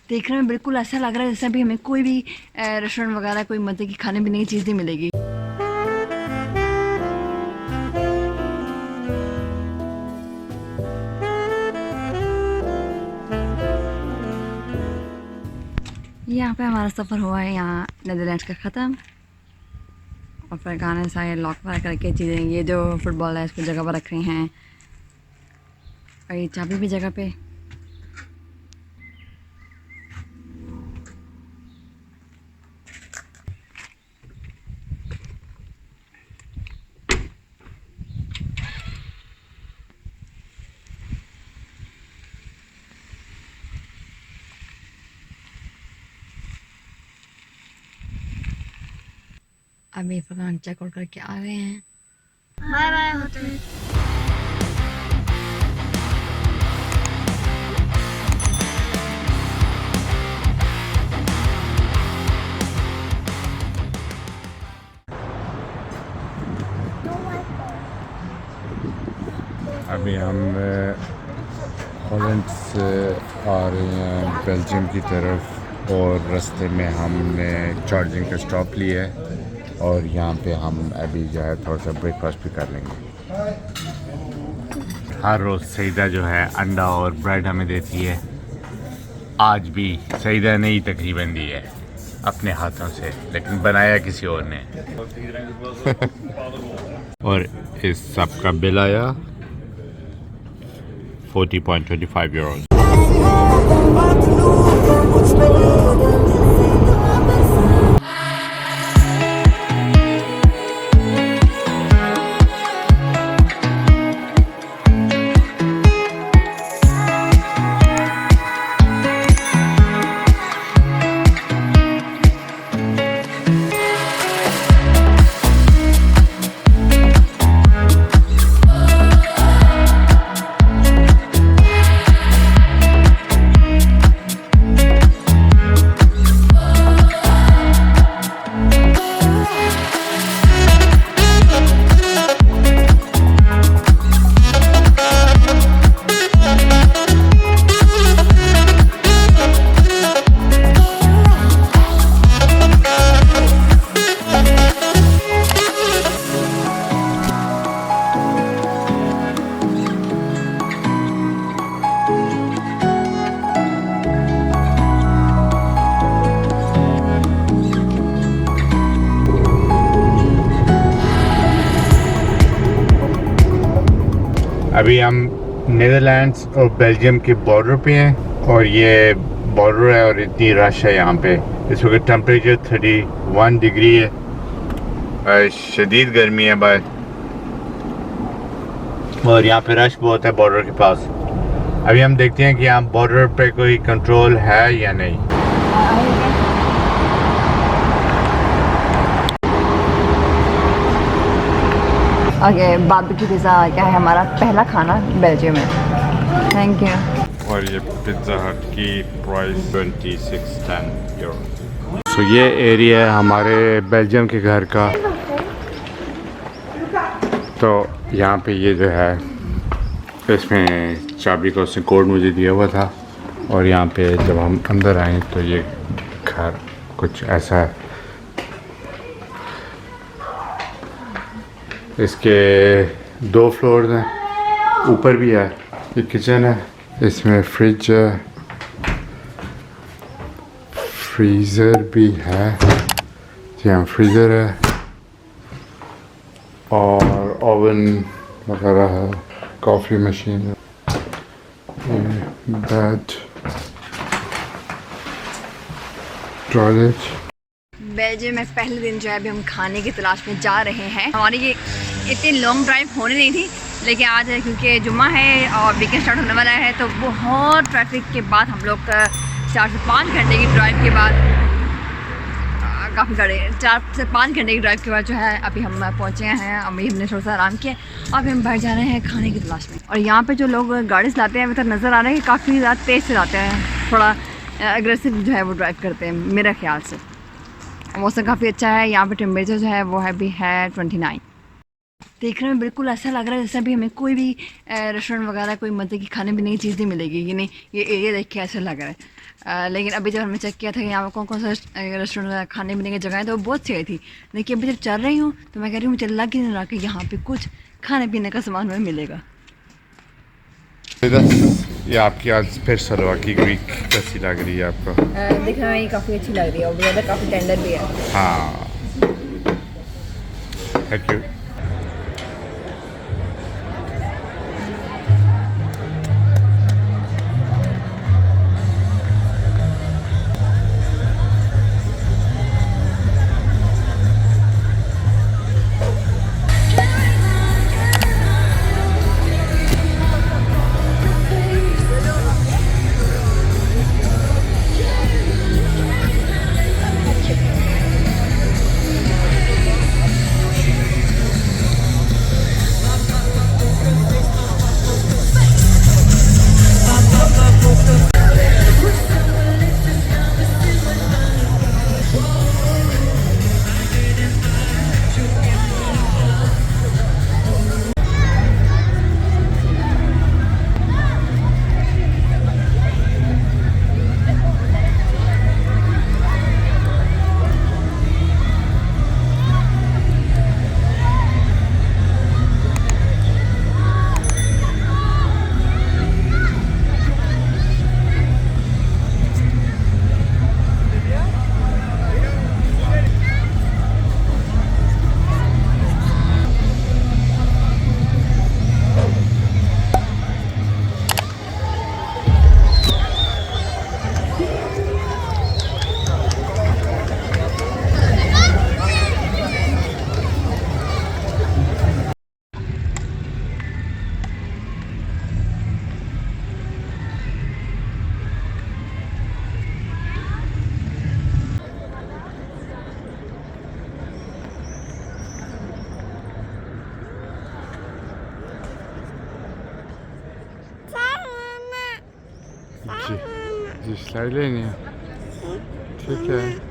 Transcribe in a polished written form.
देखने में बिल्कुल ऐसा लग रहा है जैसे भी हमें कोई भी रेस्टोरेंट वगैरह कोई मज़े की खाने पीने की चीज़ नहीं मिलेगी। यहाँ पे हमारा सफ़र हुआ है यहाँ नीदरलैंड्स का ख़त्म। और फिर गाने सारे लॉक वगैरह करके चीज़ें, ये जो फुटबॉल है इसको जगह पर रख रही हैं और ये चाबी भी जगह पे। अभी फरहान चेकआउट करके आ रहे हैं। बाय बाय होते हैं। अभी हम हॉलैंड से आ रहे हैं बेल्जियम की तरफ और रास्ते में हमने चार्जिंग का स्टॉप लिया है और यहाँ पे हम अभी जो है थोड़ा सा ब्रेकफास्ट भी कर लेंगे। हर रोज़ सईदा जो है अंडा और ब्रेड हमें देती है। आज भी सईदा ने ही तकरीबन दी है अपने हाथों से, लेकिन बनाया किसी और ने। और इस सब का बिल आया 40.25 euros। अभी हम नीदरलैंड्स और बेल्जियम के बॉर्डर पे हैं और ये बॉर्डर है और इतनी रश है यहाँ पे। इस वक्त टेम्परेचर 31 डिग्री है, शदीद गर्मी है भाई, और यहाँ पे रश बहुत है बॉर्डर के पास। अभी हम देखते हैं कि यहाँ बॉर्डर पे कोई कंट्रोल है या नहीं। ओके, बारबेक्यू पिज़्ज़ा क्या है हमारा पहला खाना बेल्जियम में। Thank you. और ये पिज़्ज़ा हट की प्राइस 2610 यूरो। सो ये एरिया है हमारे बेल्जियम के घर का। तो यहाँ पे ये जो है इसमें चाबी का उसने कोड मुझे दिया हुआ था और यहाँ पे जब हम अंदर आए तो ये घर कुछ ऐसा है। इसके 2 फ्लोर हैं, ऊपर भी है, ये किचन है, इसमें फ्रिज है, फ्रीज़र भी है, यहाँ फ्रीज़र है और ओवन वगैरह है, कॉफ़ी मशीन है, बेड, टॉयलेट। बेल्जियम में पहले दिन जो है अभी हम खाने की तलाश में जा रहे हैं। हमारी ये इतनी लॉन्ग ड्राइव होने नहीं थी, लेकिन आज है क्योंकि जुम्मा है और वीकेंड स्टार्ट होने वाला है, तो बहुत ट्रैफिक के बाद हम लोग 4 से 5 घंटे की ड्राइव के बाद, काफ़ी गाड़ी 4 से 5 घंटे की ड्राइव के बाद जो है अभी हम पहुँचे हैं। अभी हमने थोड़ा सा आराम किया और अभी हम बाहर जा रहे हैं खाने की तलाश में। और यहाँ पे जो लोग गाड़ी चलाते हैं अभी तक नज़र आ रहे हैं कि काफ़ी ज़्यादा तेज़ चलाते हैं, थोड़ा एग्रेसिव जो है वो ड्राइव करते हैं मेरे ख्याल से। मौसम काफ़ी अच्छा है, यहाँ पे टेम्परेचर जो है वो है भी है 29। देखने में बिल्कुल ऐसा लग रहा है जैसे भी हमें कोई भी रेस्टोरेंट वगैरह कोई मज़े की खाने पीने की चीज़ नहीं मिलेगी। ये नहीं, ये एरिया देख के ऐसा लग रहा है। लेकिन अभी जब हमने चेक किया था कि यहाँ पर कौन कौन सा रेस्टोरेंट खाने पीने की जगह है तो वो बहुत सही थी। लेकिन अभी जब चल रही हूँ तो मैं कह रही हूँ मुझे लग ही नहीं रहा कि यहाँ पे कुछ खाने पीने का सामान हमें मिलेगा। ये आपकी आज फिर सलवा की ग्रीक कैसी लग रही है आपको? दिखने में ये काफ़ी अच्छी लग रही है और ज़्यादा काफ़ी टेंडर भी है। हाँ, थैंक यू। जी जी, स्लाइड लेनी है, ठीक है।